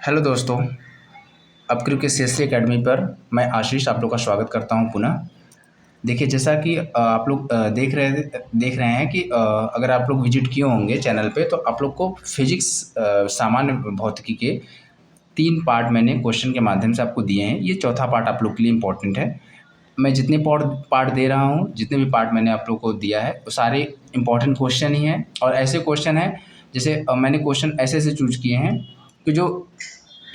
Hello दोस्तों, अपक्रू के CSC academy पर मैं आशीष आप लोग का स्वागत करता हूं पुनः। देखिए, जैसा कि आप लोग देख रहे हैं कि अगर आप लोग विजिट किए होंगे चैनल पे, तो आप लोग को फिजिक्स सामान्य भौतिकी के 3 पार्ट मैंने क्वेश्चन के माध्यम से आपको दिए हैं। ये चौथा पार्ट आप लोग के लिए इम्पोर्टेंट है। मैं जितने पार्ट दे रहा हूँ, जितने भी पार्ट मैंने आप लोग को दिया है, वो सारे इम्पोर्टेंट क्वेश्चन ही हैं। और ऐसे क्वेश्चन हैं, जैसे मैंने क्वेश्चन ऐसे चूज किए हैं कि जो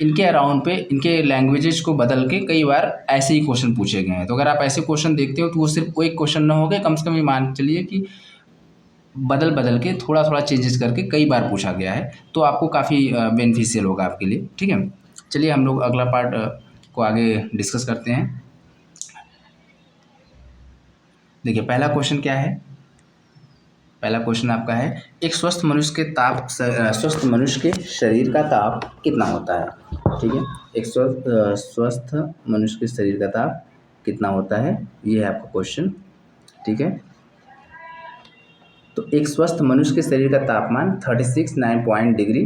इनके अराउंड पे इनके लैंग्वेजेस को बदल के कई बार ऐसे ही क्वेश्चन पूछे गए हैं। तो अगर आप ऐसे क्वेश्चन देखते हो तो वो सिर्फ वो एक क्वेश्चन ना हो गए, कम से कम ये मान के चलिए कि बदल बदल के थोड़ा थोड़ा चेंजेस करके कई बार पूछा गया है। तो आपको काफ़ी बेनिफिशियल होगा आपके लिए। ठीक है, चलिए हम लोग अगला पार्ट को आगे डिस्कस करते हैं। देखिए, पहला क्वेश्चन क्या है। पहला क्वेश्चन आपका है, एक स्वस्थ मनुष्य के शरीर का ताप कितना होता है। ठीक है, एक स्वस्थ मनुष्य के शरीर का ताप कितना होता है, ये है आपका क्वेश्चन। ठीक है, तो एक स्वस्थ मनुष्य के शरीर का तापमान 36.9 डिग्री,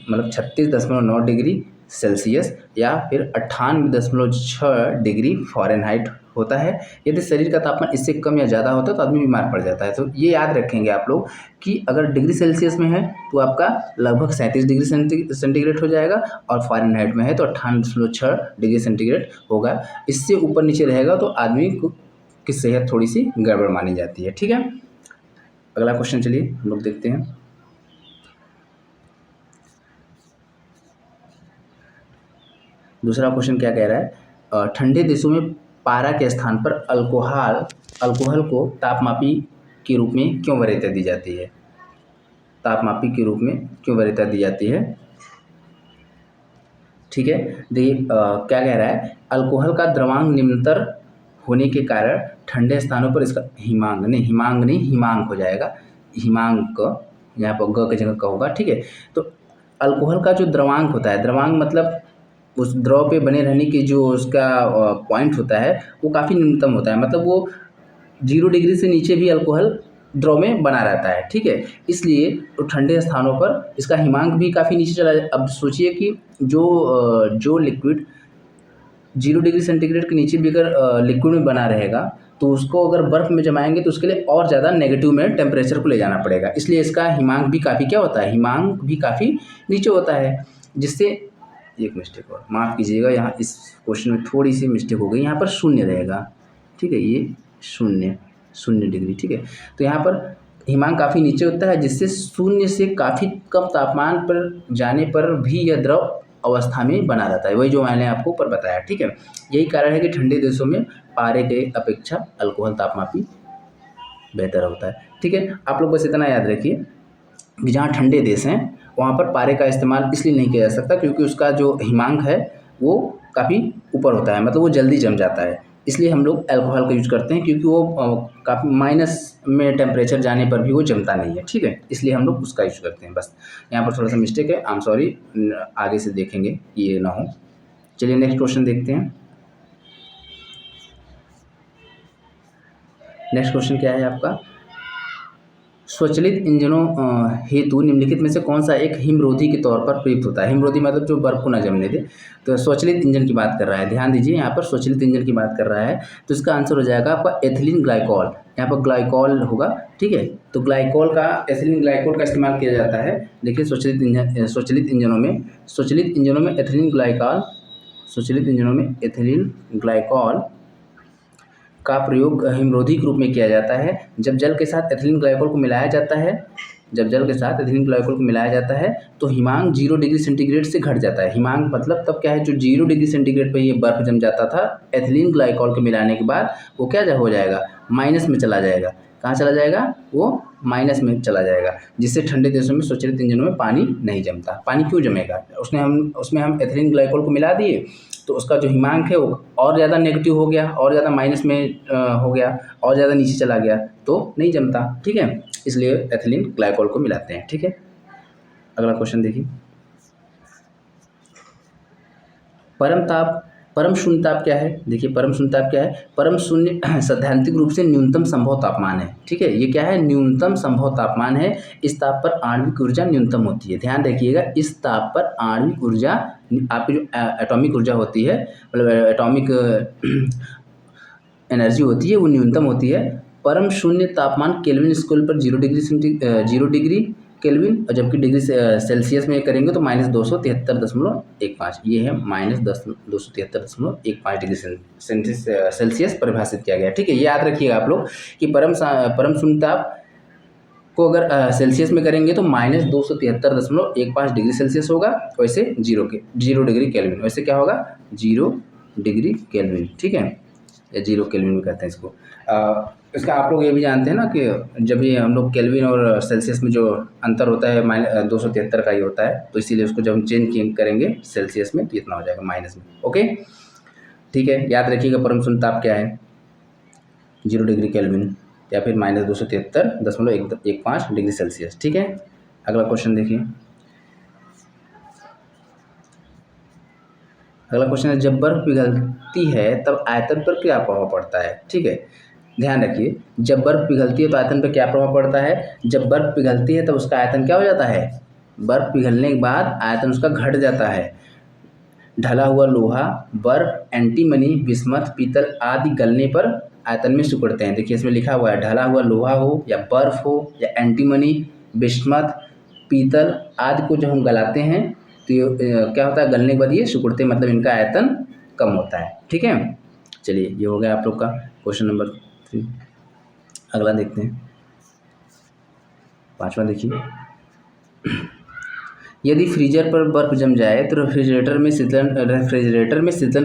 मतलब 36.9 डिग्री सेल्सियस या फिर 98.6 डिग्री फ़ारेनहाइट होता है। यदि शरीर का तापमान इससे कम या ज़्यादा होता है तो आदमी बीमार पड़ जाता है। तो ये याद रखेंगे आप लोग कि अगर डिग्री सेल्सियस में है तो आपका लगभग 37 डिग्री सेंटीग्रेड हो जाएगा, और फ़ारेनहाइट में है तो 98.6 डिग्री सेंटीग्रेड होगा। इससे ऊपर नीचे रहेगा तो आदमी की सेहत थोड़ी सी गड़बड़ मानी जाती है। ठीक है, अगला क्वेश्चन चलिए हम लोग देखते हैं। दूसरा क्वेश्चन क्या कह रहा है, ठंडे देशों में पारा के स्थान पर अल्कोहल को तापमापी के रूप में क्यों वरीयता दी जाती है। तापमापी के रूप में क्यों वरीयता दी जाती है। ठीक है, देखिए क्या कह रहा है, अल्कोहल का द्रवांक निम्नतर होने के कारण ठंडे स्थानों पर इसका हिमांक हो जाएगा। हिमांक यहाँ पर ग की जगह क होगा। ठीक है, तो अल्कोहल का जो द्रवांक होता है, द्रवांक मतलब उस द्रव पे बने रहने की जो उसका पॉइंट होता है वो काफ़ी न्यूनतम होता है। मतलब वो 0 डिग्री से नीचे भी अल्कोहल द्रव में बना रहता है। ठीक है, इसलिए तो ठंडे स्थानों पर इसका हिमांक भी काफ़ी नीचे चला जाए। अब सोचिए कि जो लिक्विड 0 डिग्री सेंटीग्रेड के नीचे भी अगर लिक्विड में बना रहेगा तो उसको अगर बर्फ़ में जमाएंगे तो उसके लिए और ज़्यादा नेगेटिव में टेम्परेचर को ले जाना पड़ेगा। इसलिए इसका हिमांक भी काफ़ी क्या होता है, हिमांक भी काफ़ी नीचे होता है। जिससे एक मिस्टेक और माफ़ कीजिएगा, यहाँ इस क्वेश्चन में थोड़ी सी मिस्टेक हो गई, यहाँ पर शून्य रहेगा। ठीक है, ये शून्य डिग्री। ठीक है, तो यहाँ पर हिमांक काफ़ी नीचे होता है, जिससे शून्य से काफ़ी कम तापमान पर जाने पर भी यह द्रव अवस्था में बना रहता है। वही जो मैंने आपको ऊपर बताया। ठीक है, यही कारण है कि ठंडे देशों में पारे के अपेक्षा अल्कोहल तापमापी बेहतर होता है। ठीक है, आप लोग बस इतना याद रखिए कि जहाँ ठंडे देश हैं वहाँ पर पारे का इस्तेमाल इसलिए नहीं किया जा सकता क्योंकि उसका जो हिमांक है वो काफ़ी ऊपर होता है, मतलब वो जल्दी जम जाता है। इसलिए हम लोग अल्कोहल का यूज करते हैं क्योंकि वो काफ़ी माइनस में टेम्परेचर जाने पर भी वो जमता नहीं है। ठीक है, इसलिए हम लोग उसका यूज करते हैं। बस यहाँ पर थोड़ा सा मिस्टेक है, आई एम सॉरी, आगे से देखेंगे कि ये ना हो। चलिए नेक्स्ट क्वेश्चन देखते हैं। नेक्स्ट क्वेश्चन क्या है आपका, स्वचालित इंजनों हेतु निम्नलिखित में से कौन सा एक हिमरोधी के तौर पर प्रयुक्त होता है। हिमरोधी मतलब जो बर्फ को न जमने दे। तो स्वचालित इंजन की बात कर रहा है, ध्यान दीजिए, यहाँ पर स्वचालित इंजन की बात कर रहा है। तो इसका आंसर हो जाएगा आपका एथिलीन ग्लाइकॉल। यहाँ पर ग्लाइकॉल होगा। ठीक है, तो एथिलीन ग्लाइकॉल का इस्तेमाल किया जाता है। देखिए स्वचालित इंजनों में एथिलीन ग्लाइकॉल का प्रयोग हिमरोधी के रूप में किया जाता है। जब जल के साथ एथिलीन ग्लाइकॉल को मिलाया जाता है तो हिमांक 0 डिग्री सेंटीग्रेड से घट जाता है। हिमांक मतलब तब क्या है, जो 0 डिग्री सेंटीग्रेड पे ये बर्फ जम जाता था, एथिलीन ग्लाइकॉल के मिलाने के बाद वो क्या हो जाएगा, माइनस में चला जाएगा। कहाँ चला जाएगा, वो माइनस में चला जाएगा, जिससे ठंडे देशों में स्वचालित इंजनों में पानी नहीं जमता। पानी क्यों जमेगा, उसमें हम एथिलीन ग्लाइकॉल को मिला दिए तो उसका जो हिमांक है वो और ज़्यादा नेगेटिव हो गया, और ज़्यादा माइनस में हो गया, और ज़्यादा नीचे चला गया, तो नहीं जमता। ठीक है, इसलिए एथिलीन ग्लाइकॉल को मिलाते हैं। ठीक है, अगला क्वेश्चन देखिए। परम ताप परम शून्य ताप क्या है? देखिए परम शून्य ताप क्या है? परम शून्य सैद्धांतिक रूप से न्यूनतम संभव तापमान है। ठीक है, ये क्या है? न्यूनतम संभव तापमान है। इस ताप पर आणविक ऊर्जा न्यूनतम होती है। ध्यान रखिएगा, इस ताप पर आणविक ऊर्जा, आपकी जो एटॉमिक ऊर्जा होती है, मतलब एटॉमिक एनर्जी होती है, वो न्यूनतम होती है। परम शून्य तापमान केल्विन स्केल पर 0 डिग्री केल्विन, और जबकि डिग्री सेल्सियस में करेंगे तो -273.15, ये है -273.15 डिग्री सेल्सियस परिभाषित किया गया। ठीक है, ये याद रखिएगा आप लोग कि परम शून्य ताप को अगर सेल्सियस में करेंगे तो -273.15 डिग्री सेल्सियस होगा, वैसे 0 डिग्री केल्विन, वैसे क्या होगा? 0 डिग्री केल्विन। ठीक है, या 0 केल्विन भी कहते हैं इसको। इसका आप लोग ये भी जानते हैं ना कि जब भी हम लोग केल्विन और सेल्सियस में जो अंतर होता है 273 का ही होता है, तो इसीलिए उसको जब हम चेंज करेंगे सेल्सियस में तो इतना हो जाएगा माइनस में। ओके, ठीक है, याद रखिएगा परम शून्य ताप क्या है? 0 डिग्री केल्विन या फिर -273.15 डिग्री सेल्सियस। ठीक है, अगला क्वेश्चन देखिए। अगला क्वेश्चन है, जब बर्फ पिघलती है तब आयतन पर क्या प्रभाव पड़ता है? ठीक है, ध्यान रखिए, जब बर्फ पिघलती है तो आयतन पर क्या प्रभाव पड़ता है? जब बर्फ पिघलती है तब उसका आयतन क्या हो जाता है? बर्फ पिघलने के बाद आयतन उसका घट जाता है। ढला हुआ लोहा, बर्फ, एंटीमनी, बिस्मथ, पीतल आदि गलने पर आयतन में सिकुड़ते हैं। देखिए इसमें लिखा हुआ है, ढला हुआ लोहा हो या बर्फ हो या एंटीमनी, बिस्मथ, पीतल आदि को जब हम गलाते हैं तो ये क्या होता है? गलने के बाद ये सिकुड़ते हैं, मतलब इनका आयतन कम होता है। ठीक है, चलिए ये हो गया आप लोग का क्वेश्चन नंबर 3। अगला देखते हैं, 5वां देखिए। यदि फ्रीजर पर बर्फ जम जाए तो रेफ्रिजरेटर में शीतलन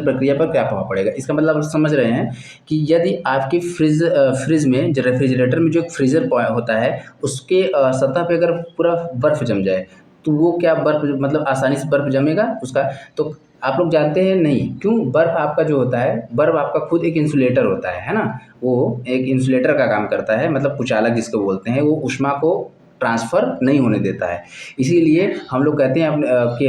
प्रक्रिया पर क्या प्रभाव पड़ेगा? इसका मतलब आप समझ रहे हैं कि यदि आपके फ्रिज में, जो रेफ्रिजरेटर में जो एक फ्रीजर होता है, उसके सतह पे अगर पूरा बर्फ जम जाए तो वो क्या बर्फ, मतलब आसानी से बर्फ जमेगा उसका? तो आप लोग जानते हैं नहीं, क्यों? बर्फ आपका जो होता है, बर्फ आपका खुद एक इंसुलेटर होता है ना, वो एक इंसुलेटर का काम करता है, मतलब कुचालक जिसको बोलते हैं, वो ऊष्मा को ट्रांसफ़र नहीं होने देता है। इसीलिए हम लोग कहते हैं अपने कि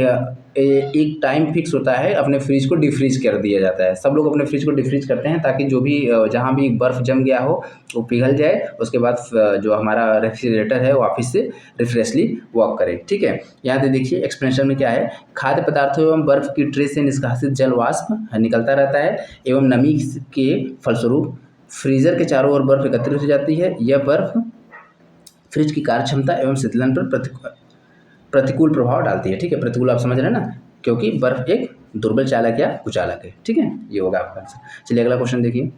एक टाइम फिक्स होता है, अपने फ्रिज को डिफ्रीज़ कर दिया जाता है। सब लोग अपने फ्रिज को डिफ्रीज़ करते हैं ताकि जो भी जहाँ भी बर्फ़ जम गया हो वो पिघल जाए, उसके बाद जो हमारा रेफ्रिजरेटर है वो वापस से रिफ्रेशली वर्क करे। ठीक है, यहाँ पे देखिए एक्सप्लेनेशन में क्या है, खाद्य पदार्थों एवं बर्फ़ की ट्रे से निष्कासित जल वाष्प निकलता रहता है एवं नमी के फलस्वरूप फ्रीज़र के चारों ओर बर्फ़ एकत्रित हो जाती है। यह बर्फ़ फ्रिज की कार्यक्षमता एवं शीतलन पर प्रतिकूल प्रभाव डालती है। ठीक है, प्रतिकूल आप समझ रहे हैं ना, क्योंकि बर्फ एक दुर्बल चालक या कुचालक है। ठीक है, ये होगा आपका आंसर। चलिए अगला क्वेश्चन देखिए।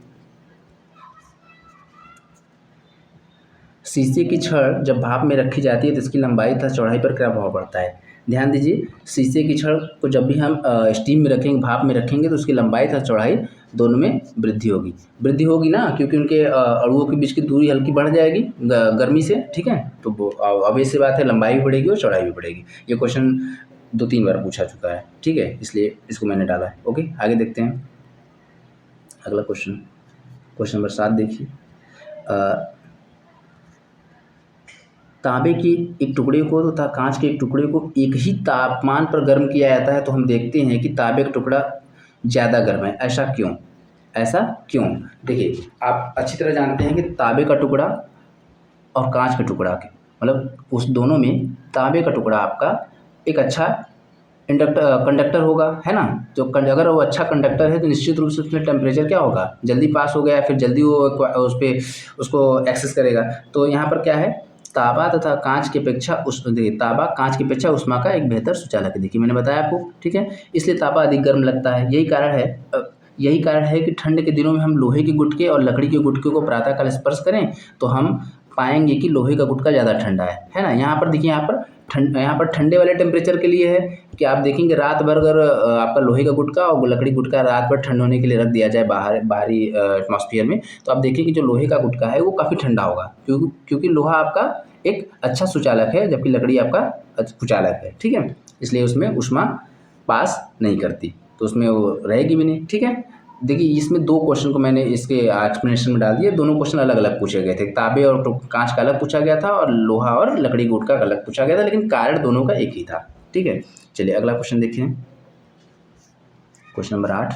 शीशे की छड़ जब भाप में रखी जाती है तो इसकी लंबाई तथा चौड़ाई पर क्या प्रभाव पड़ता है? ध्यान दीजिए, शीशे की छड़ को जब भी हम स्टीम में रखेंगे, भाप में रखेंगे, तो उसकी लंबाई तथा चौड़ाई दोनों में वृद्धि होगी ना, क्योंकि उनके अणुओं के बीच की दूरी हल्की बढ़ जाएगी गर्मी से। ठीक है, तो वो ऑब्वियस सी बात है, लंबाई भी बढ़ेगी और चौड़ाई भी बढ़ेगी। ये क्वेश्चन 2-3 बार पूछा चुका है। ठीक है, इसलिए इसको मैंने डाला है। ओके, आगे देखते हैं अगला क्वेश्चन नंबर 7 देखिए। तांबे के एक टुकड़े को तथा कांच के एक टुकड़े को एक ही तापमान पर गर्म किया जाता है, तो हम देखते हैं कि तांबे का टुकड़ा ज़्यादा गर्म है। ऐसा क्यों? देखिए, आप अच्छी तरह जानते हैं कि तांबे का टुकड़ा और कांच का टुकड़ा के, मतलब उस दोनों में तांबे का टुकड़ा आपका एक अच्छा कंडक्टर होगा, है ना। जो अगर वो अच्छा कंडक्टर है तो निश्चित रूप से उसमें टेम्परेचर क्या होगा, जल्दी पास हो गया, फिर जल्दी वो उस पर उसको एक्सेस करेगा। तो यहाँ पर क्या है, तांबा कांच की अपेक्षा ऊष्मा का एक बेहतर सुचालक है। देखिए मैंने बताया आपको, ठीक है, इसलिए तांबा अधिक गर्म लगता है। यही कारण है कि ठंड के दिनों में हम लोहे के गुटके और लकड़ी के गुटके को प्रातःकाल स्पर्श करें तो हम पाएंगे कि लोहे का गुटका ज़्यादा ठंडा है ना। यहाँ पर देखिए, यहाँ पर ठंडे वाले टेम्परेचर के लिए है कि आप देखेंगे रात भर अगर आपका लोहे का गुटका और लकड़ी गुटका रात भर ठंड होने के लिए रख दिया जाए बाहरी एटमॉस्फेयर में, तो आप देखिए कि जो लोहे का गुटका है वो काफ़ी ठंडा होगा, क्योंकि लोहा आपका एक अच्छा सुचालक है जबकि लकड़ी आपका कुचालक है। ठीक है, इसलिए उसमें ऊष्मा पास नहीं करती, तो उसमें वो रहेगी भी नहीं। ठीक है, देखिए इसमें 2 क्वेश्चन को मैंने इसके एक्सप्लेनेशन में डाल दिया। दोनों क्वेश्चन अलग अलग पूछे गए थे, तांबे और कांच का अलग पूछा गया था और लोहा और लकड़ी गुटका का अलग पूछा गया था, लेकिन कारण दोनों का एक ही था। ठीक है, चलिए अगला क्वेश्चन देखिए, क्वेश्चन नंबर 8।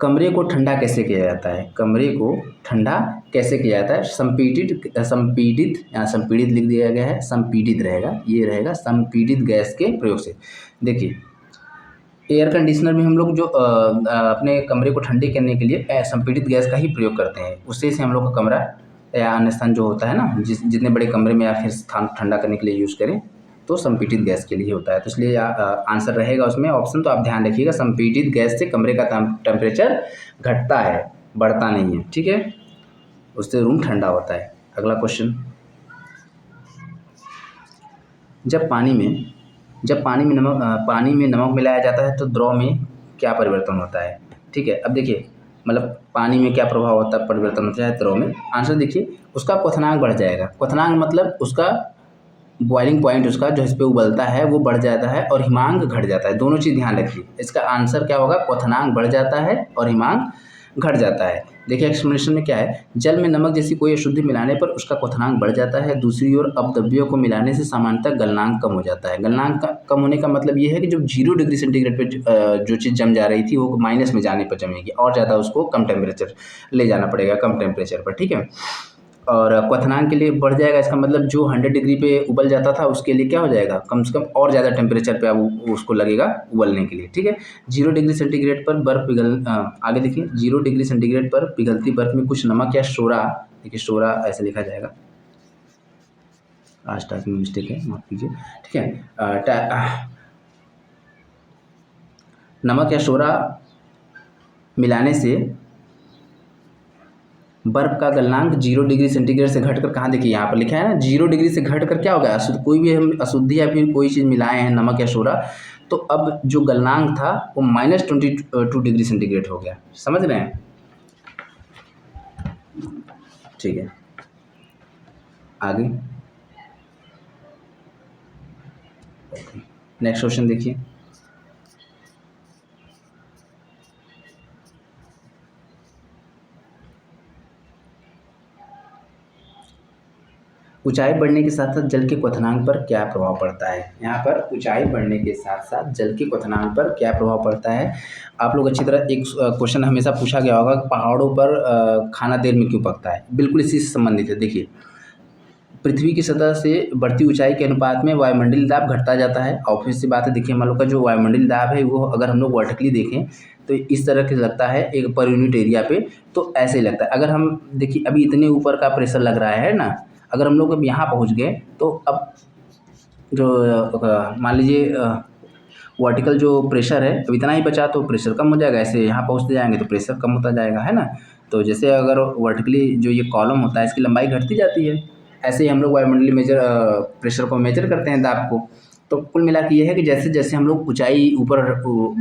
कमरे को ठंडा कैसे किया जाता है? कमरे को ठंडा कैसे किया जाता है? संपीड़ित, यहाँ संपीड़ित लिख दिया गया है, संपीड़ित रहेगा, ये रहेगा संपीड़ित गैस के प्रयोग से। देखिए एयर कंडीशनर में हम लोग जो अपने कमरे को ठंडे करने के लिए संपीड़ित गैस का ही प्रयोग करते हैं। उससे से हम लोग का कमरा या अन्य स्थान जो होता है ना, जितने बड़े कमरे में या फिर स्थान ठंडा करने के लिए यूज़ करें तो संपीड़ित गैस के लिए होता है। तो इसलिए आंसर रहेगा उसमें ऑप्शन, तो आप ध्यान रखिएगा, संपीड़ित गैस से कमरे का टेम्परेचर घटता है, बढ़ता नहीं है, ठीक है, उससे रूम ठंडा होता है। अगला क्वेश्चन, जब पानी में नमक मिलाया जाता है तो द्रव में क्या परिवर्तन होता है? ठीक है, अब देखिए मतलब पानी में क्या प्रभाव होता है, परिवर्तन होता है द्रव में। आंसर देखिए, उसका क्वथनांक बढ़ जाएगा। क्वथनांक मतलब उसका बॉइलिंग पॉइंट, उसका जो इस पे उबलता है वो बढ़ जाता है और हिमांक घट जाता है। दोनों चीज़ ध्यान रखिए, इसका आंसर क्या होगा, क्वथनांक बढ़ जाता है और हिमांक घट जाता है। देखिए एक्सप्लेनेशन में क्या है, जल में नमक जैसी कोई अशुद्धि मिलाने पर उसका क्वथनांक बढ़ जाता है। दूसरी ओर अपद्रव्यों को मिलाने से सामान्यतः गलनांक कम हो जाता है। गलनांक कम होने का मतलब ये है कि जब 0 डिग्री सेंटीग्रेड पर जो चीज़ जम जा रही थी वो माइनस में जाने पर जमेगी, और ज़्यादा उसको कम टेम्परेचर ले जाना पड़ेगा, कम टेम्परेचर पर, ठीक है। और क्वथनांक के लिए बढ़ जाएगा, इसका मतलब जो 100 डिग्री पे उबल जाता था उसके लिए क्या हो जाएगा, कम से कम और ज़्यादा टेम्परेचर पे अब उसको लगेगा उबलने के लिए, ठीक है। 0 डिग्री सेंटीग्रेड पर आगे देखिए, 0 डिग्री सेंटीग्रेड पर पिघलती बर्फ में कुछ नमक या सोडा, देखिए सोडा ऐसे लिखा जाएगा, आज टाइपिंग में मिस्टेक है, माफ कीजिए, ठीक है। नमक या सोडा मिलाने से बर्फ का गलनांक 0 डिग्री सेंटीग्रेड से घटकर, कहाँ देखिए यहाँ पर लिखा है ना, 0 डिग्री से घटकर क्या होगा, कोई भी हम अशुद्धि या फिर कोई चीज़ मिलाए हैं, नमक या सोडा, तो अब जो गलनांक था वो -22 डिग्री सेंटीग्रेड हो गया। समझ रहे हैं? ठीक है, आगे नेक्स्ट क्वेश्चन देखिए, ऊंचाई बढ़ने के साथ साथ जल के क्वथनांक पर क्या प्रभाव पड़ता है? यहाँ पर ऊंचाई बढ़ने के साथ साथ जल के क्वथनांक पर क्या प्रभाव पड़ता है? आप लोग अच्छी तरह, एक क्वेश्चन हमेशा पूछा गया होगा, पहाड़ों पर खाना देर में क्यों पकता है? बिल्कुल इसी से संबंधित है। देखिए पृथ्वी की सतह से बढ़ती ऊंचाई के अनुपात में वायुमंडलीय दाब घटता जाता है। और फिर से बात है, देखिए हम लोग का जो वायुमंडलीय दाब है वो अगर हम लोग वर्टिकली देखें तो इस तरह के लगता है एक पर यूनिट एरिया पे, तो ऐसे ही लगता है। अगर हम देखिए अभी इतने ऊपर का प्रेशर लग रहा है ना, अगर हम लोग अब यहाँ पहुँच गए तो अब जो मान लीजिए वर्टिकल जो प्रेशर है अब इतना ही बचा तो प्रेशर कम हो जाएगा, ऐसे यहाँ पहुँचते जाएंगे तो प्रेशर कम होता जाएगा, है ना। तो जैसे अगर वर्टिकली जो ये कॉलम होता है इसकी लंबाई घटती जाती है, ऐसे ही हम लोग वायुमंडलीय प्रेशर को मेजर करते हैं, दाब को। तो कुल मिला के ये है कि जैसे जैसे हम लोग ऊंचाई ऊपर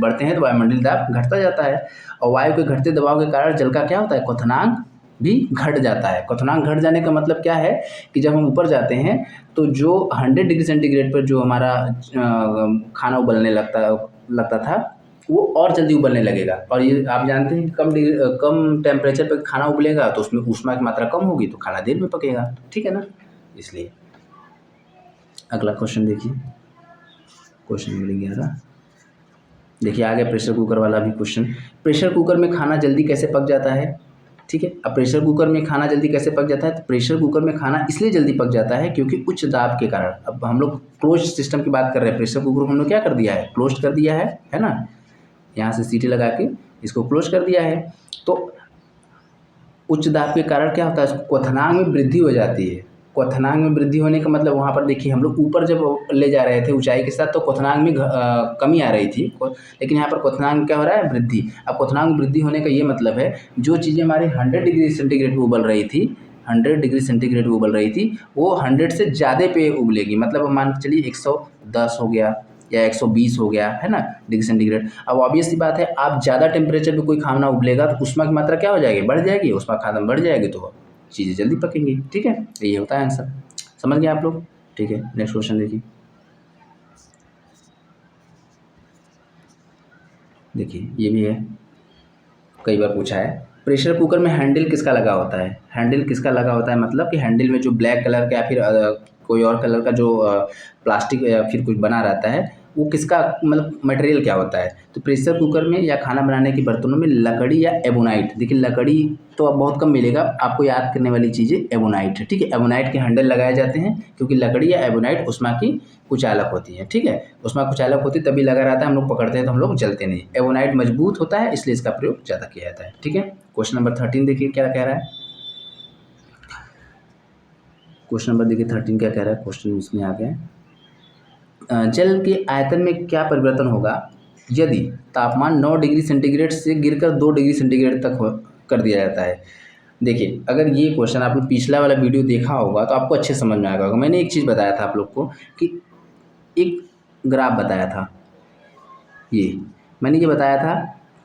बढ़ते हैं तो वायुमंडलीय दाब घटता जाता है, और वायु के घटते दबाव के कारण जल का क्या होता है, क्वथनांक भी घट जाता है। क्वथनांक घट जाने का मतलब क्या है कि जब हम ऊपर जाते हैं तो जो 100 डिग्री सेंटीग्रेड पर जो हमारा खाना उबलने लगता था वो और जल्दी उबलने लगेगा। और ये आप जानते हैं कम टेम्परेचर पर खाना उबलेगा तो उसमें ऊष्मा की मात्रा कम होगी तो खाना देर में पकेगा, ठीक है ना, इसलिए। अगला क्वेश्चन देखिए, क्वेश्चन नंबर 11, देखिए आगे प्रेशर कुकर वाला भी क्वेश्चन। प्रेशर कुकर में खाना जल्दी कैसे पक जाता है? ठीक है, अब प्रेशर कुकर में खाना जल्दी कैसे पक जाता है? तो प्रेशर कुकर में खाना इसलिए जल्दी पक जाता है क्योंकि उच्च दाब के कारण। अब हम लोग क्लोज सिस्टम की बात कर रहे हैं, प्रेशर कुकर को हम लोग क्या कर दिया है, क्लोज कर दिया है ना, यहाँ से सीटी लगा के इसको क्लोज कर दिया है। तो उच्च दाब के कारण क्या होता है, क्वथनांक में वृद्धि हो जाती है। क्वथनांक में वृद्धि होने का मतलब वहाँ पर देखिए हम लोग ऊपर जब ले जा रहे थे ऊंचाई के साथ तो क्वथनांक में कमी आ रही थी, लेकिन यहाँ पर क्वथनांक क्या हो रहा है, वृद्धि। अब क्वथनांक वृद्धि होने का ये मतलब है जो चीज़ें हमारे 100 डिग्री सेंटीग्रेड पर उबल रही थी, 100 डिग्री सेंटीग्रेड पर उबल रही थी, वो 100 से ज़्यादा पे उबलेगी। मतलब मान के चलिए 110 हो गया या 120 हो गया, है ना, डिग्री सेंटीग्रेड। अब ऑब्वियस सी बात है, आप ज़्यादा टेम्परेचर पे कोई खाना उबलेगा तो ऊष्मा की मात्रा क्या हो जाएगी, बढ़ जाएगी, ऊष्मा खाना बढ़ जाएगी तो चीज़ें जल्दी पकेंगी, ठीक है। ये होता है आंसर, समझ गए आप लोग, ठीक है। नेक्स्ट क्वेश्चन देखिए, देखिए ये भी है, कई बार पूछा है। प्रेशर कुकर में हैंडल किसका लगा होता है? हैंडल किसका लगा होता है मतलब कि हैंडल में जो ब्लैक कलर का या फिर कोई और कलर का जो प्लास्टिक या फिर कुछ बना रहता है वो किसका मतलब मटेरियल क्या होता है। तो प्रेशर कुकर में या खाना बनाने के बर्तनों में लकड़ी या एबोनाइट, देखिए लकड़ी तो अब बहुत कम मिलेगा, आपको याद करने वाली चीज़ें एबोनाइट है, ठीक है। एबोनाइट के हैंडल लगाए जाते हैं क्योंकि लकड़ी या एबोनाइट उष्मा की कुचालक होती है, ठीक है। उष्मा कुचालक होती तभी लगा रहता है, हम लोग पकड़ते हैं तो हम लोग जलते नहीं। एबोनाइट मजबूत होता है इसलिए इसका प्रयोग ज़्यादा किया जाता है, ठीक है। क्वेश्चन नंबर 13 देखिए क्या कह रहा है। क्वेश्चन नंबर देखिए 13 क्या कह रहा है, क्वेश्चन इसमें आ गया है। जल के आयतन में क्या परिवर्तन होगा यदि तापमान 9 डिग्री सेंटीग्रेड से गिरकर 2 डिग्री सेंटीग्रेड तक कर दिया जाता है। देखिए अगर ये क्वेश्चन आपने पिछला वाला वीडियो देखा होगा तो आपको अच्छे समझ में आएगा होगा। मैंने एक चीज़ बताया था आप लोग को कि एक ग्राफ बताया था, ये मैंने ये बताया था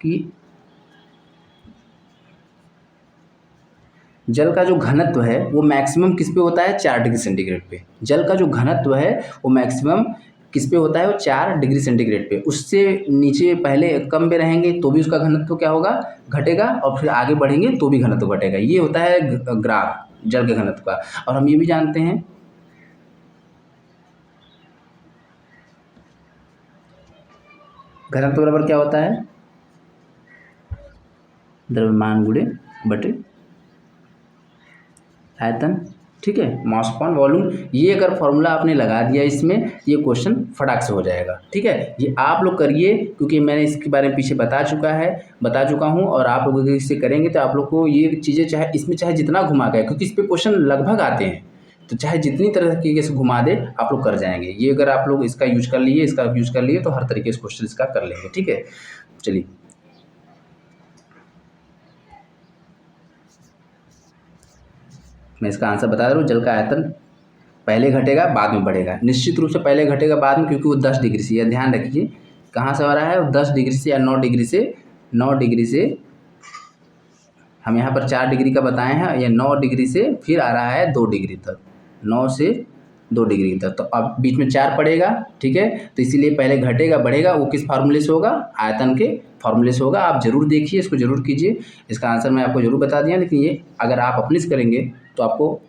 कि जल का जो घनत्व है वो मैक्सिमम किस पे होता है, 4 डिग्री सेंटीग्रेड पे। जल का जो घनत्व है वो मैक्सिमम किस पे होता है, वो 4 डिग्री सेंटीग्रेड पे। उससे नीचे पहले कम पे रहेंगे तो भी उसका घनत्व क्या होगा, घटेगा, और फिर आगे बढ़ेंगे तो भी घनत्व घटेगा। ये होता है ग्राफ जल के घनत्व का। और हम ये भी जानते हैं घनत्व बराबर क्या होता है, द्रव्यमान गुणे बटे आयतन, ठीक है, मास अपॉन वॉल्यूम। ये अगर फॉर्मूला आपने लगा दिया इसमें, ये क्वेश्चन फटाक से हो जाएगा, ठीक है। ये आप लोग करिए क्योंकि मैंने इसके बारे में पीछे बता चुका हूँ, और आप लोग इससे करेंगे तो आप लोग को ये चीज़ें चाहे इसमें चाहे जितना घुमा गए, क्योंकि इस पर क्वेश्चन लगभग आते हैं, तो चाहे जितनी तरह तरीके से घुमा दे आप लोग कर जाएंगे। ये अगर आप लोग इसका यूज कर लिए तो हर तरीके से क्वेश्चन इसका कर लेंगे, ठीक है। चलिए मैं इसका आंसर बता रहा हूँ। जल का आयतन पहले घटेगा बाद में बढ़ेगा, निश्चित रूप से पहले घटेगा बाद में, क्योंकि वो 10 डिग्री से, यह ध्यान रखिए कहाँ से आ रहा है, वो 10 डिग्री से या 9 डिग्री से हम यहाँ पर 4 डिग्री का बताए हैं, या 9 डिग्री से फिर आ रहा है 2 डिग्री तक, 9 से 2 डिग्री तक, तो अब बीच में 4 पड़ेगा, ठीक है। तो इसीलिए पहले घटेगा बढ़ेगा, वो किस फार्मूले से होगा, आयतन के फार्मूले से होगा। आप जरूर देखिए, इसको जरूर कीजिए। इसका आंसर मैं आपको जरूर बता दिया, लेकिन ये अगर आप अपने से करेंगे तो आपको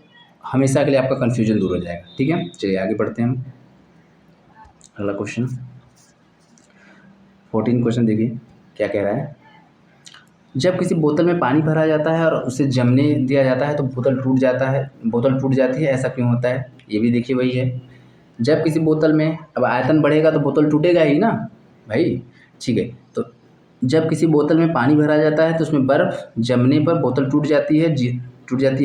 हमेशा के लिए आपका कन्फ्यूजन दूर हो जाएगा, ठीक है। चलिए आगे बढ़ते हैं हम। अगला क्वेश्चन 14 क्वेश्चन देखिए क्या कह रहा है। जब किसी बोतल में पानी भरा जाता है और उसे जमने दिया जाता है तो बोतल टूट जाती है, ऐसा क्यों होता है। ये भी देखिए वही है, जब किसी बोतल में, अब आयतन बढ़ेगा तो बोतल टूटेगा ही ना भाई, ठीक है। तो जब किसी बोतल में पानी भरा जाता है तो उसमें बर्फ़ जमने पर बोतल टूट जाती है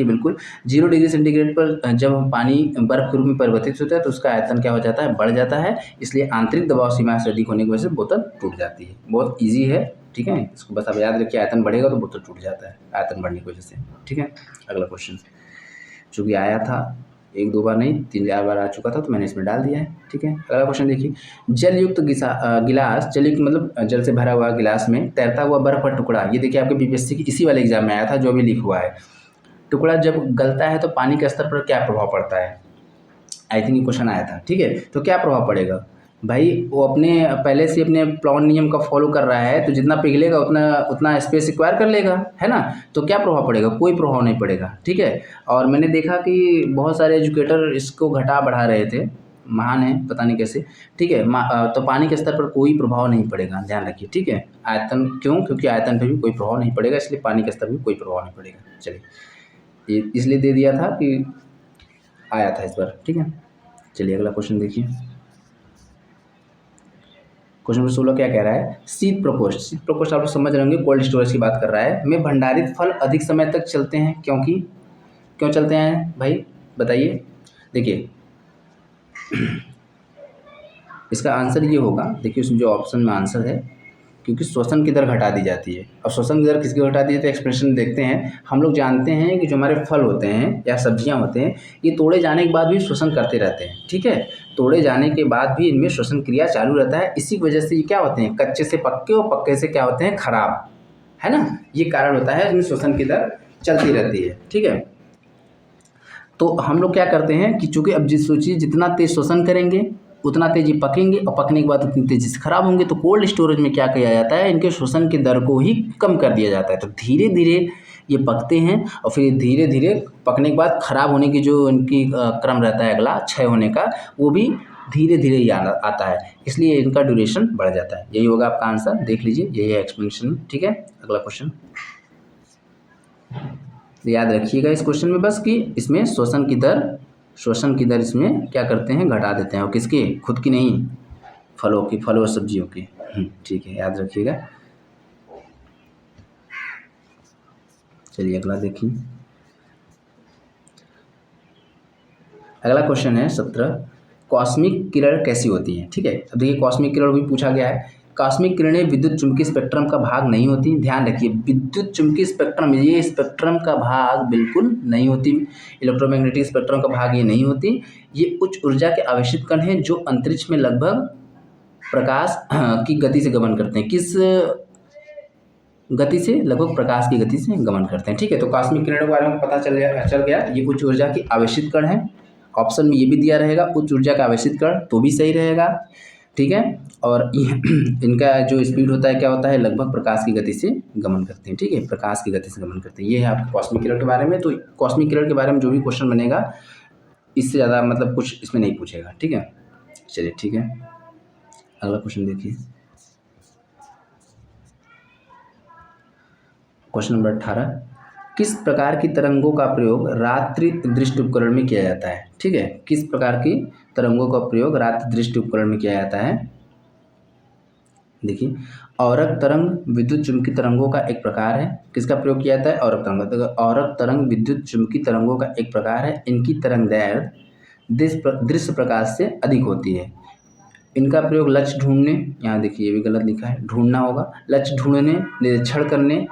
बिल्कुल। 0 डिग्री सेंटीग्रेड पर जब हम पानी बर्फ़ के रूप में परिवर्तित होता है तो उसका आयतन क्या हो जाता है, बढ़ जाता है। इसलिए आंतरिक दबाव सीमा से अधिक होने की वजह से बोतल टूट जाती है। बहुत ईजी है, ठीक है। इसको बस आप याद रखिए, आयतन बढ़ेगा तो बोतल टूट जाता है आयतन बढ़ने की वजह से, ठीक है। अगला क्वेश्चन चूँकि आया था 1-2 बार नहीं 3-4 बार आ चुका था तो मैंने इसमें डाल दिया है, ठीक है। अगला क्वेश्चन देखिए, जलयुक्त गिलास, जलयुक्त मतलब जल से भरा हुआ गिलास में तैरता हुआ बर्फ का टुकड़ा, ये देखिए आपके बीपीएससी की इसी वाले एग्जाम में आया था जो अभी लिखा हुआ है। टुकड़ा जब गलता है तो पानी के स्तर पर क्या प्रभाव पड़ता है, आई थिंक ये क्वेश्चन आया था, ठीक है। तो क्या प्रभाव पड़ेगा भाई, वो अपने पहले से अपने प्लॉन नियम का फॉलो कर रहा है तो जितना पिघलेगा उतना स्पेस एक्वायर कर लेगा, है ना। तो क्या प्रभाव पड़ेगा, कोई प्रभाव नहीं पड़ेगा, ठीक है। और मैंने देखा कि बहुत सारे एजुकेटर इसको घटा बढ़ा रहे थे, महान है पता नहीं कैसे, ठीक है। तो पानी के स्तर पर कोई प्रभाव नहीं पड़ेगा, ध्यान रखिए, ठीक है। आयतन क्यों, क्योंकि आयतन पर भी कोई प्रभाव नहीं पड़ेगा, इसलिए पानी के स्तर पर भी कोई प्रभाव नहीं पड़ेगा। चलिए ये इसलिए दे दिया था कि आया था इस बार, ठीक है। चलिए अगला क्वेश्चन देखिए, क्वेश्चन नंबर 16 क्या कह रहा है, शीत प्रकोष्ठ आप लोग समझ रहे होंगे, कोल्ड स्टोरेज की बात कर रहा है, में भंडारित फल अधिक समय तक चलते हैं, क्यों चलते हैं भाई बताइए। देखिए इसका आंसर ये होगा, देखिए उसमें जो ऑप्शन में आंसर है, क्योंकि श्वसन की दर घटा दी जाती है। अब श्वसन की दर किसकी घटा दी है तो एक्सप्रेशन देखते हैं। हम लोग जानते हैं कि जो हमारे फल होते हैं या सब्जियां होते हैं, ये तोड़े जाने के बाद भी श्वसन करते रहते हैं, ठीक है। तोड़े जाने के बाद भी इनमें श्वसन क्रिया चालू रहता है। इसी वजह से ये क्या होते हैं, कच्चे से पक्के और पक्के से क्या होते हैं, खराब, है ना। ये कारण होता है इसमें श्वसन की दर चलती रहती है, ठीक है। तो हम लोग क्या करते हैं कि चूँकि अब सोचिए जितना तेज श्वसन करेंगे उतना तेजी पकेंगे, और पकने के बाद उतनी तेजी से खराब होंगे। तो कोल्ड स्टोरेज में क्या किया जाता है, इनके श्वसन की दर को ही कम कर दिया जाता है। तो धीरे धीरे ये पकते हैं और फिर धीरे धीरे पकने के बाद खराब होने की जो इनकी क्रम रहता है, अगला क्षय होने का, वो भी धीरे धीरे ये आता है, इसलिए इनका ड्यूरेशन बढ़ जाता है। यही होगा आपका आंसर, देख लीजिए, यही है एक्सप्लेनेशन। ठीक है, अगला क्वेश्चन याद रखिएगा इस क्वेश्चन में बस कि इसमें श्वसन की दर इसमें क्या करते हैं, घटा देते हैं, और किसकी, खुद की नहीं, फलों की, फलों और सब्जियों की। ठीक है, याद रखिएगा। चलिए अगला देखिए, अगला क्वेश्चन है 17, कॉस्मिक किरण कैसी होती है। ठीक है, अब देखिए कॉस्मिक किरण भी पूछा गया है। कॉस्मिक किरणें विद्युत चुंबकीय स्पेक्ट्रम का भाग नहीं होती, ध्यान रखिए, विद्युत चुंबकीय स्पेक्ट्रम, ये स्पेक्ट्रम का भाग बिल्कुल नहीं होती, इलेक्ट्रोमैग्नेटिक स्पेक्ट्रम का भाग ये नहीं होती। ये उच्च ऊर्जा के आवेशित कण हैं जो अंतरिक्ष में लगभग प्रकाश की गति से गमन करते हैं। किस गति से, लगभग प्रकाश की गति से गमन करते हैं। ठीक है, तो कॉस्मिक किरणों के बारे में पता चल गया, ये उच्च ऊर्जा की आवेशित कण है। ऑप्शन में ये भी दिया रहेगा उच्च ऊर्जा का आवेशित कण, तो भी सही रहेगा। ठीक है, और इनका जो स्पीड होता है क्या होता है, लगभग प्रकाश की गति से गमन करते हैं। ठीक है, प्रकाश की गति से गमन करते हैं। ये है आपके कॉस्मिक किरण के बारे में। तो कॉस्मिक किरण के बारे में जो भी क्वेश्चन बनेगा, इससे ज़्यादा मतलब कुछ इसमें नहीं पूछेगा। ठीक है, चलिए ठीक है, अगला क्वेश्चन देखिए, क्वेश्चन नंबर 18, किस प्रकार की तरंगों का प्रयोग रात्रि दृष्टि उपकरण में किया जाता है। ठीक है, किस प्रकार की तरंगों का प्रयोग रात्रि दृष्टि उपकरण में किया जाता है। देखिए, औरक तरंग विद्युत चुंबकीय तरंगों का एक प्रकार है। किसका प्रयोग किया जाता है, औरक तरंग। तो औरक तरंग विद्युत चुंबकीय तरंगों का एक प्रकार है। इनकी तरंग दैर्ध्य दृश्य प्रकाश से अधिक होती है। इनका प्रयोग लक्ष्य ढूंढने, यहाँ देखिए ये भी गलत लिखा है, ढूंढना होगा, लक्ष्य ढूंढने, निरीक्षण करने,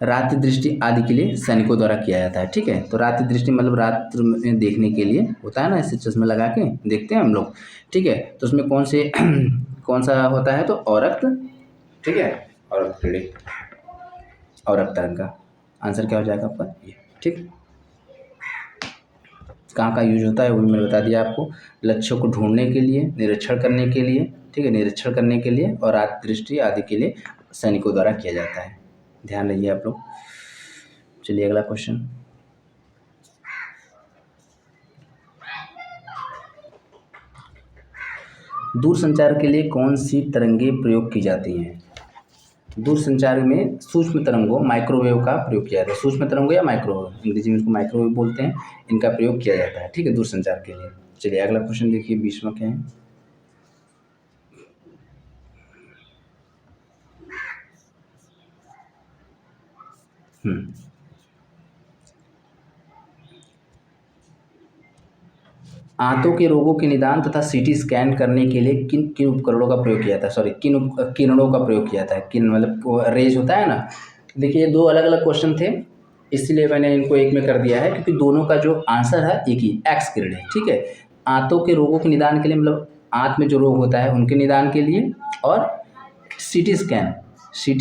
रात्रि दृष्टि आदि के लिए सैनिकों द्वारा किया जाता है। ठीक है, तो रात्रि दृष्टि मतलब रात्र में देखने के लिए होता है ना, ऐसे चश्मे लगा के देखते हैं हम लोग। ठीक है, तो उसमें कौन सा होता है, तो औरक। ठीक है, औरक किरण, औरक तरंग का आंसर क्या हो जाएगा आपका ये। ठीक, कहाँ का यूज होता है वो भी मैंने बता दिया आपको, लक्ष्यों को ढूंढने के लिए, निरीक्षण करने के लिए। ठीक है, निरीक्षण करने के लिए, और रात्रि दृष्टि आदि के लिए सैनिकों द्वारा किया जाता है, ध्यान रखिए आप लोग। चलिए अगला क्वेश्चन, दूरसंचार के लिए कौन सी तरंगें प्रयोग की जाती हैं। दूरसंचार में सूक्ष्म तरंगों, माइक्रोवेव का प्रयोग किया जाता है। सूक्ष्म तरंगों या माइक्रोवेव, अंग्रेजी में इसको माइक्रोवेव बोलते हैं, इनका प्रयोग किया जाता है। ठीक है, दूरसंचार के लिए। चलिए अगला क्वेश्चन देखिए, 20वां क्या है, आंतों के रोगों के निदान तथा सीटी स्कैन करने के लिए किन किन उपकरणों का प्रयोग किया जाता है, सॉरी किन किरणों का प्रयोग किया जाता है। किन मतलब रेज होता है ना। देखिए ये दो अलग अलग क्वेश्चन थे, इसलिए मैंने इनको एक में कर दिया है, क्योंकि दोनों का जो आंसर है एक ही, एक्स किरण है। ठीक है, आंतों के रोगों के निदान के लिए, मतलब आंत में जो रोग होता है उनके निदान के लिए, और सीटी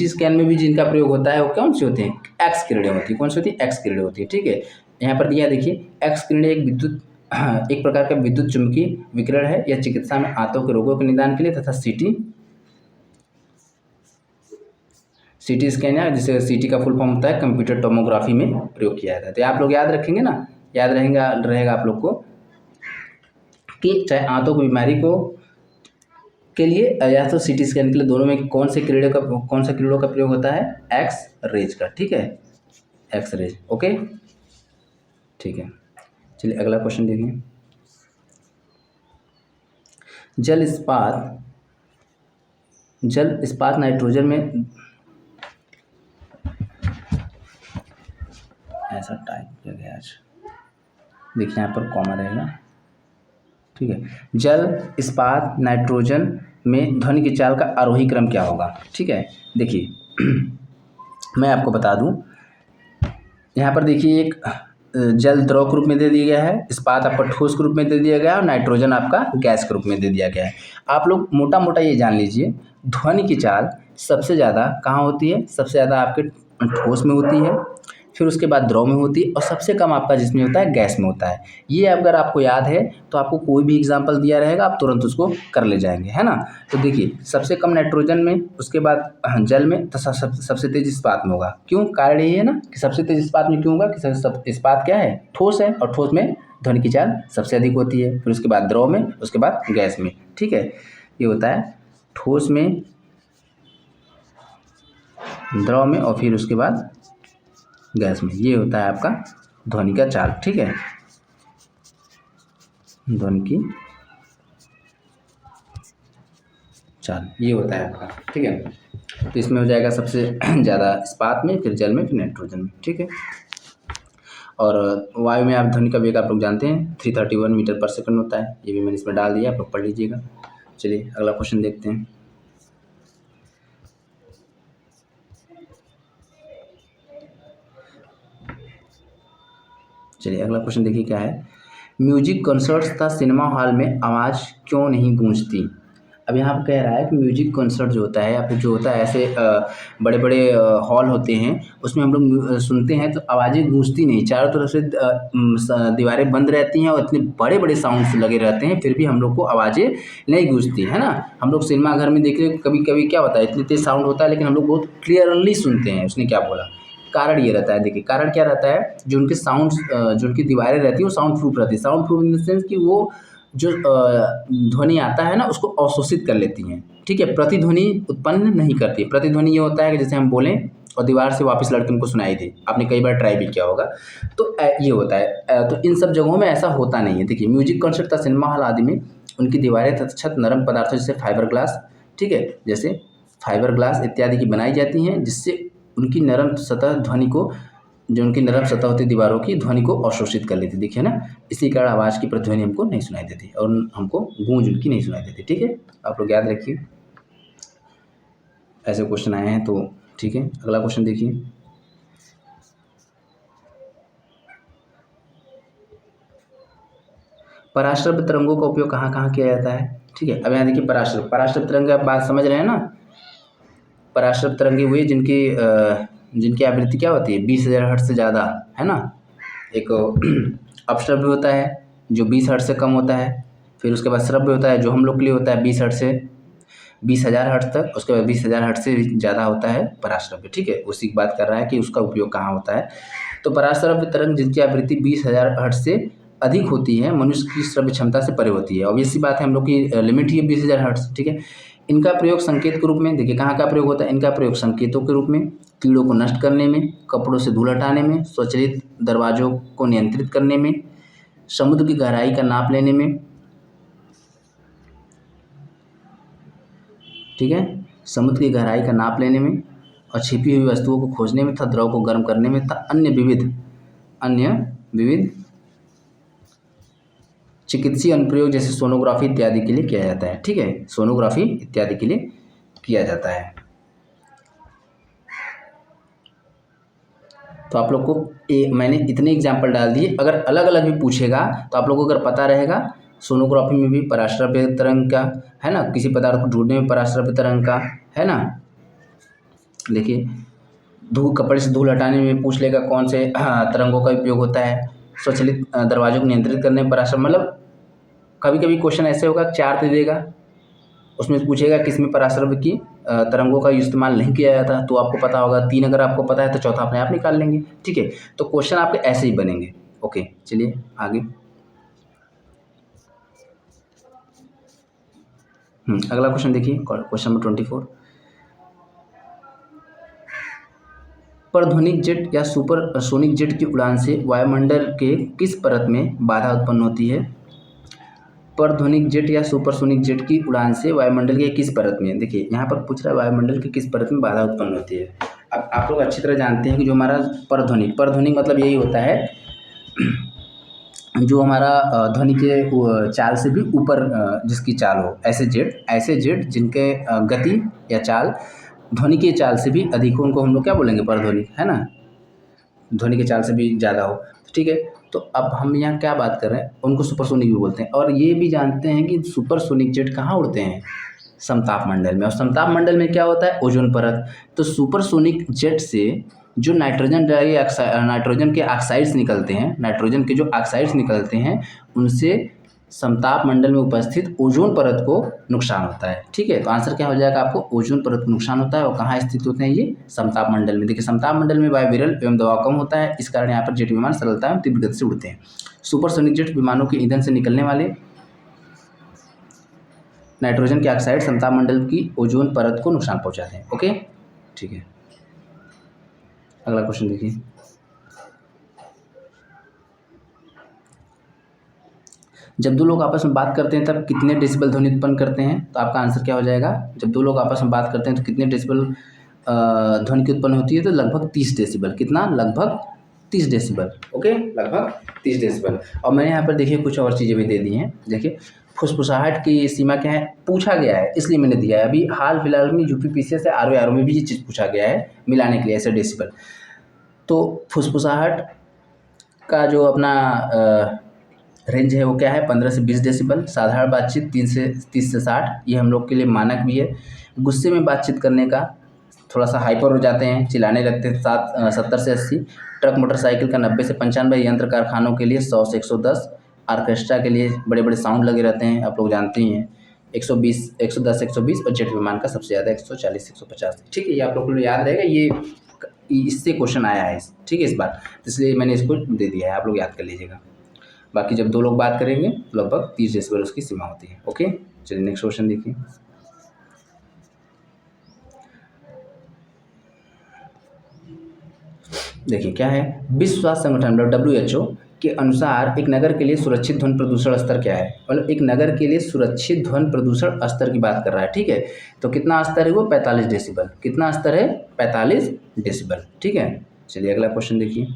स्कैन में भी जिनका प्रयोग होता है वो कौन सी होती हैं, एक्स किरणें होती है। कौन सी होती है, एक्स किरणें होती है। ठीक है, यहाँ पर दिया देखिए, एक्स किरणें एक प्रकार का विद्युत चुम्बकीय विकिरण है। यह चिकित्सा में आंतों के रोगों के निदान के लिए तथा सीटी स्कैन है, जिसे सीटी का फुल फॉर्म होता है कंप्यूटर टोमोग्राफी में प्रयोग किया जाता है। तो आप लोग याद रखेंगे ना, याद रहेगा आप लोग को कि चाहे आंतों की बीमारी के लिए या तो सीटी स्कैन के लिए, दोनों में कौन सा किरणों का प्रयोग होता है, एक्स रेज का। ठीक है, एक्स रेज। ओके, ठीक है, चलिए अगला क्वेश्चन देखिए, जल इस्पात नाइट्रोजन में, ऐसा टाइप किया गया आज, देखिए यहाँ पर कॉमा रहेगा। ठीक है, जल इस्पात नाइट्रोजन में ध्वनि की चाल का आरोही क्रम क्या होगा। ठीक है, देखिए मैं आपको बता दूं, यहाँ पर देखिए एक जल द्रव के रूप में दे दिया गया है, इस्पात आपका ठोस के रूप में दे दिया गया है, और नाइट्रोजन आपका गैस के रूप में दे दिया गया है। आप लोग मोटा मोटा ये जान लीजिए, ध्वनि की चाल सबसे ज़्यादा कहाँ होती है, सबसे ज़्यादा आपके ठोस में होती है, फिर उसके बाद द्रव में होती है, और सबसे कम आपका जिसमें होता है गैस में होता है। ये अगर आपको याद है तो आपको कोई भी एग्जाम्पल दिया रहेगा आप तुरंत उसको कर ले जाएंगे, है ना। तो देखिए सबसे कम नाइट्रोजन में, उसके बाद जल में, तो सबसे तेज इस्पात में होगा। क्यों, कारण ये है ना कि सबसे तेज इस्पात में क्यों होगा कि इस्पात क्या है, ठोस है, और ठोस में ध्वनि की चाल सबसे अधिक होती है, फिर उसके बाद द्रव में, उसके बाद गैस में। ठीक है, ये होता है ठोस में, द्रव में और फिर उसके बाद गैस में। ये होता है आपका ध्वनि का चाल। ठीक है, ध्वनि की चाल ये होता है आपका। ठीक है, तो इसमें हो जाएगा सबसे ज़्यादा इस्पात में, फिर जल में, फिर नाइट्रोजन में। ठीक है, और वायु में आप ध्वनि का वेग आप लोग जानते हैं 331 मीटर पर सेकंड होता है। ये भी मैंने इसमें डाल दिया, आप लोग पढ़ लीजिएगा। चलिए अगला क्वेश्चन देखते हैं। चलिए अगला क्वेश्चन देखिए क्या है। म्यूजिक कंसर्ट्स तथा सिनेमा हॉल में आवाज़ क्यों नहीं गूंजती? अब यहाँ पर कह रहा है कि म्यूजिक कंसर्ट जो होता है या फिर जो होता है ऐसे बड़े बड़े हॉल होते हैं, उसमें हम लोग सुनते हैं तो आवाज़ें गूंजती नहीं, चारों तरफ से दीवारें बंद रहती हैं और इतने बड़े बड़े साउंड्स लगे रहते हैं, फिर भी हम लोग को आवाज़ें नहीं गूंजती है ना। हम लोग सिनेमा घर में देख रहे कभी कभी क्या होता है, इतने तेज साउंड होता है लेकिन हम लोग बहुत क्लियरली सुनते हैं उसने क्या बोला। कारण ये रहता है, देखिए कारण क्या रहता है, जो उनके साउंड्स जो उनकी दीवारें रहती हैं वो साउंड प्रूफ रहती है। Sound proof in the sense कि वो जो ध्वनि आता है ना उसको अवशोषित कर लेती हैं। ठीक है, प्रतिध्वनि उत्पन्न नहीं करती। प्रतिध्वनि ये होता है कि जैसे हम बोलें और दीवार से वापस लड़के उनको सुनाई दे। आपने कई बार ट्राई भी किया होगा, तो ये होता है। तो इन सब जगहों में ऐसा होता नहीं है। देखिए म्यूजिक कंसर्ट तथा सिनेमा हॉल आदि में उनकी दीवारें तथा छत नरम पदार्थों जैसे फाइबर ग्लास, ठीक है, जैसे फाइबर ग्लास इत्यादि की बनाई जाती हैं, जिससे उनकी नरम सतह ध्वनि को, जो उनकी नरम सतह होती है दीवारों की, ध्वनि को अवशोषित कर लेती। देखिए ना, इसी कारण आवाज़ की प्रतिध्वनि हमको नहीं सुनाई देती और हमको गूंज उनकी नहीं सुनाई देती। ठीक है, आप लोग याद रखिए, ऐसे क्वेश्चन आए हैं तो ठीक है। अगला क्वेश्चन देखिए। पराश्रव्य तरंगों का उपयोग कहाँ कहाँ किया जाता है? ठीक है, अब यहाँ देखिए पराश्रव्य तरंग आप बात समझ रहे हैं ना। पराश्रव्य तरंगे हुए जिनकी आवृत्ति क्या होती है 20,000 हर्ट्ज से ज़्यादा, है ना। एक अपश्रव्य होता है जो 20 हर्ट्ज से कम होता है, फिर उसके बाद श्रव्य होता है जो हम लोग के लिए होता है 20 हर्ट्ज से 20,000 हर्ट्ज तक, उसके बाद 20,000 हर्ट्ज से ज़्यादा होता है पराश्रव्य। ठीक है, उसी की बात कर रहा है कि उसका उपयोग कहाँ होता है। तो पराश्रव्य तरंग जिनकी आवृत्ति 20,000 हर्ट्ज से अधिक होती है, मनुष्य की श्रव्य क्षमता से परे होती है। ऑब्वियस सी बात है, हम लोग की लिमिट ही है 20,000 हर्ट्ज। ठीक है, इनका प्रयोग संकेत के रूप में, देखिए कहाँ का प्रयोग होता है, इनका प्रयोग संकेतों के रूप में, कीड़ों को नष्ट करने में, कपड़ों से धूल हटाने में, स्वचालित दरवाजों को नियंत्रित करने में, समुद्र की गहराई का नाप लेने में, ठीक है, समुद्र की गहराई का नाप लेने में और छिपी हुई वस्तुओं को खोजने में तथा द्रव को गर्म करने में तथा अन्य विविध चिकित्सीय अनुप्रयोग जैसे सोनोग्राफी इत्यादि के लिए किया जाता है। ठीक है, सोनोग्राफी इत्यादि के लिए किया जाता है। तो आप लोग को मैंने इतने एग्जाम्पल डाल दिए, अगर अलग अलग भी पूछेगा तो आप लोगों को अगर पता रहेगा, सोनोग्राफी में भी पराश्रव्य तरंग का है ना, किसी पदार्थ को ढूंढने में पराश्रव्य तरंग का है ना। देखिए कपड़े से धूल हटाने में पूछ लेगा कौन से तरंगों का उपयोग होता है, स्वचालित दरवाजों को नियंत्रित करने में पराश्रव्य, मतलब कभी कभी क्वेश्चन ऐसे होगा 4 दे देगा, उसमें पूछेगा किसमें पराश्रव्य की तरंगों का इस्तेमाल नहीं किया जाता, तो आपको पता होगा। 3 अगर आपको पता है तो चौथा अपने आप निकाल लेंगे। ठीक है, तो क्वेश्चन आपके ऐसे ही बनेंगे। ओके, चलिए आगे। अगला क्वेश्चन देखिए, क्वेश्चन नंबर 24। परध्वनिक जेट या सुपरसोनिक जेट की उड़ान से वायुमंडल के किस परत में बाधा उत्पन्न होती है? परध्वनिक जेट या सुपरसोनिक जेट की उड़ान से वायुमंडल के किस परत में, देखिए यहाँ पर पूछ रहा है वायुमंडल के किस परत में बाधा उत्पन्न होती है। अब आप लोग अच्छी तरह जानते हैं कि जो हमारा परध्वनिक मतलब यही होता है जो हमारा ध्वनि के चाल से भी ऊपर जिसकी चाल हो, ऐसे जेट जिनके गति या चाल ध्वनि की चाल से भी अधिक हो, उनको हम लोग क्या बोलेंगे, परध्वनिक, है ना, ध्वनि की चाल से भी ज़्यादा हो। ठीक है, तो अब हम यहाँ क्या बात कर रहे हैं, उनको सुपरसोनिक भी बोलते हैं। और ये भी जानते हैं कि सुपरसोनिक जेट कहाँ उड़ते हैं, समताप मंडल में। और समताप मंडल में क्या होता है, ओजोन परत। तो सुपरसोनिक जेट से जो नाइट्रोजन के ऑक्साइड्स निकलते हैं, नाइट्रोजन के जो ऑक्साइड्स निकलते हैं, उनसे समताप मंडल में उपस्थित ओजोन परत को नुकसान होता है। ठीक है, तो आंसर क्या हो जाएगा आपको, ओजोन परत को नुकसान होता है। और कहाँ स्थित होते हैं ये, समताप मंडल में। देखिए समताप मंडल में वायु विरल एवं दबाव कम होता है, इस कारण यहाँ पर जेट विमान सरलता एवं तीव्र गति से उड़ते हैं। सुपरसोनिक जेट विमानों के ईंधन से निकलने वाले नाइट्रोजन के ऑक्साइड समताप मंडल की ओजोन परत को नुकसान पहुँचाते हैं। ओके, ठीक है, अगला क्वेश्चन देखिए। जब दो लोग आपस में बात करते हैं तब कितने डेसिबल ध्वनि उत्पन्न करते हैं, तो आपका आंसर क्या हो जाएगा, जब दो लोग आपस में बात करते हैं तो कितने डेसिबल ध्वनि की उत्पन्न होती है, तो लगभग 30 डेसिबल। कितना, लगभग 30 डेसिबल। ओके, लगभग 30 डेसिबल। और मैंने यहाँ पर देखिए कुछ और चीज़ें भी दे दी हैं। देखिए फुसफुसाहट की सीमा क्या है, पूछा गया है इसलिए मैंने दिया है। अभी हाल फिलहाल में यूपीपीसीएस से आरओ में भी ये चीज़ पूछा गया है मिलाने के लिए ऐसे डेसिबल। तो फुसफुसाहट का जो अपना रेंज है वो क्या है, 15 से 20 डेसिबल। साधारण बातचीत 30 से 60, ये हम लोग के लिए मानक भी है। गुस्से में बातचीत करने का थोड़ा सा हाइपर हो जाते हैं, चिल्लाने लगते हैं, 70 से 80। ट्रक मोटरसाइकिल का 90 से 95। यंत्र कारखानों के लिए 100 से 110। ऑर्केस्ट्रा के लिए बड़े बड़े साउंड लगे रहते हैं, आप लोग जानते ही हैं, 120, 110, 120। और जेट विमान का सबसे ज़्यादा 140 से 150। ठीक है, ये आप लोग को याद रहेगा, ये इससे क्वेश्चन आया है। ठीक है, इस बार, इसलिए मैंने इसको दे दिया है, आप लोग याद कर लीजिएगा। बाकी जब दो लोग बात करेंगे तो लगभग 30 डेसिबल उसकी सीमा होती है। ओके, चलिए नेक्स्ट क्वेश्चन देखिए। देखिए क्या है, विश्व स्वास्थ्य संगठन WHO के अनुसार एक नगर के लिए सुरक्षित ध्वनि प्रदूषण स्तर क्या है, मतलब एक नगर के लिए सुरक्षित ध्वनि प्रदूषण स्तर की बात कर रहा है। ठीक है, तो कितना स्तर है वो, 45 डेसिबल। कितना स्तर है, 45 डेसिबल। ठीक है, चलिए अगला क्वेश्चन देखिए।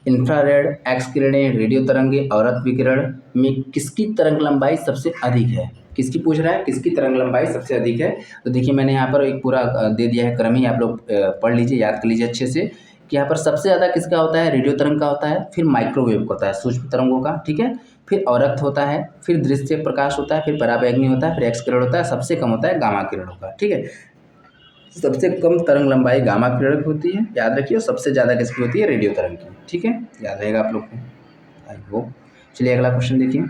इंफ्रारेड, एक्स किरणें, रेडियो तरंगे और रक्त विकिरण में किसकी तरंग लंबाई सबसे अधिक है, किसकी पूछ रहा है, किसकी तरंग लंबाई सबसे अधिक है। तो देखिए मैंने यहाँ पर एक पूरा दे दिया है क्रम ही, आप लोग पढ़ लीजिए, याद कर लीजिए अच्छे से कि यहाँ पर सबसे ज़्यादा किसका होता है, रेडियो तरंग का होता है, फिर माइक्रोवेव का होता है, सूक्ष्म तरंगों का। ठीक है, फिर अवरक्त होता है, फिर दृश्य प्रकाश होता है, फिर पराबैंगनी होता है, फिर एक्स किरण होता है, सबसे कम होता है गामा किरणों का। ठीक है, सबसे कम तरंग लंबाई गामा किरण की होती है, याद रखिए। सबसे ज़्यादा किसकी होती है, रेडियो तरंग की। ठीक है, याद रहेगा आप लोग को, आई होप। चलिए अगला क्वेश्चन देखिए।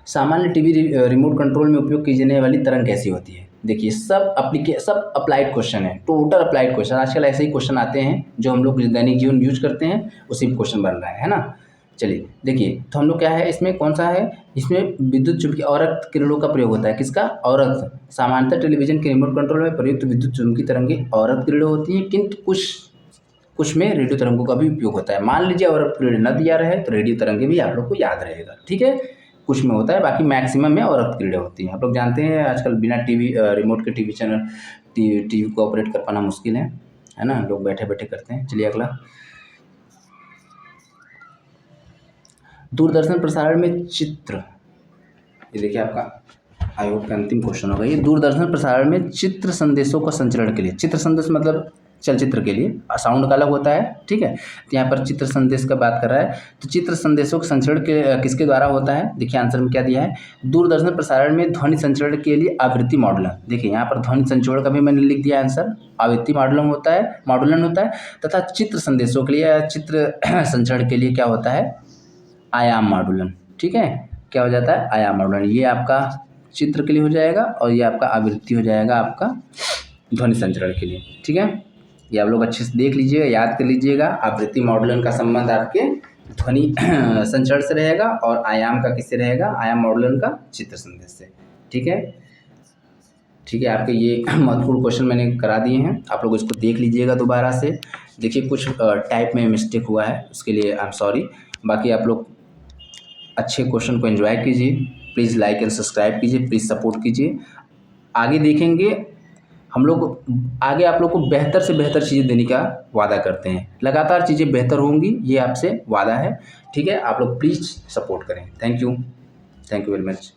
सामान्य टीवी रिमोट कंट्रोल में उपयोग की जाने वाली तरंग कैसी होती है। देखिए सब अप्लाइड क्वेश्चन है, टोटल अप्लाइड क्वेश्चन। आजकल ऐसे ही क्वेश्चन आते हैं जो हम लोग दैनिक जीवन यूज करते हैं, उसी में क्वेश्चन बन रहा है ना। चलिए देखिए, तो हम लोग क्या है इसमें, कौन सा है इसमें, विद्युत चुम्बकीय अवरक्त किरणों का प्रयोग होता है। किसका, अवरक्त। सामान्यतः टेलीविजन के रिमोट कंट्रोल में प्रयुक्त विद्युत चुम्बकीय तरंगें अवरक्त किरणें होती हैं, किंतु कुछ में रेडियो तरंगों का भी उपयोग होता है। मान लीजिए अवरक्त किरण न दिया रहे तो रेडियो तरंगें भी आप लोग को याद रहेगा। ठीक है, कुछ में होता है, बाकी मैक्सिमम में अवरक्त किरणें होती हैं। आप लोग जानते हैं आजकल बिना टीवी रिमोट के टीवी चैनल टीवी को ऑपरेट कर पाना मुश्किल है ना, लोग बैठे बैठे करते हैं। चलिए अगला, दूरदर्शन प्रसारण में चित्र, ये देखिए आपका आई होप का अंतिम क्वेश्चन होगा ये। दूरदर्शन प्रसारण में चित्र संदेशों का संचरण के लिए, चित्र संदेश मतलब चलचित्र के लिए साउंड का अलग होता है। ठीक है, तो यहाँ पर चित्र संदेश का बात कर रहा है, तो चित्र संदेशों का संचरण के किसके द्वारा होता है। देखिए आंसर में क्या दिया है, दूरदर्शन प्रसारण में ध्वनि संचरण के लिए आवृत्ति मॉडुलन। देखिए यहाँ पर ध्वनि संचरण का भी मैंने लिख दिया आंसर, आवृत्ति मॉडुलन होता है तथा चित्र संदेशों के लिए, चित्र संचरण के लिए क्या होता है, आयाम मॉडुलन। ठीक है, क्या हो जाता है, आयाम मॉडुलन। ये आपका चित्र के लिए हो जाएगा और ये आपका आवृत्ति हो जाएगा आपका ध्वनि संचरण के लिए। ठीक है, ये आप लोग अच्छे से देख लीजिएगा, याद कर लीजिएगा। आवृत्ति मॉडुलन का संबंध आपके ध्वनि संचरण से रहेगा और आयाम का किससे रहेगा, आयाम मॉडुलन का चित्र संदेश से। ठीक है, ठीक है, आपके ये महत्वपूर्ण क्वेश्चन मैंने करा दिए हैं, आप लोग इसको देख लीजिएगा दोबारा से। देखिए कुछ टाइप में मिस्टेक हुआ है, उसके लिए आई एम सॉरी। बाकी आप लोग अच्छे क्वेश्चन को एंजॉय कीजिए, प्लीज़ लाइक एंड सब्सक्राइब कीजिए, प्लीज़ सपोर्ट कीजिए। आगे देखेंगे हम लोग, आगे आप लोग को बेहतर से बेहतर चीज़ें देने का वादा करते हैं, लगातार चीज़ें बेहतर होंगी, ये आपसे वादा है। ठीक है, आप लोग प्लीज़ सपोर्ट करें। Thank you very much.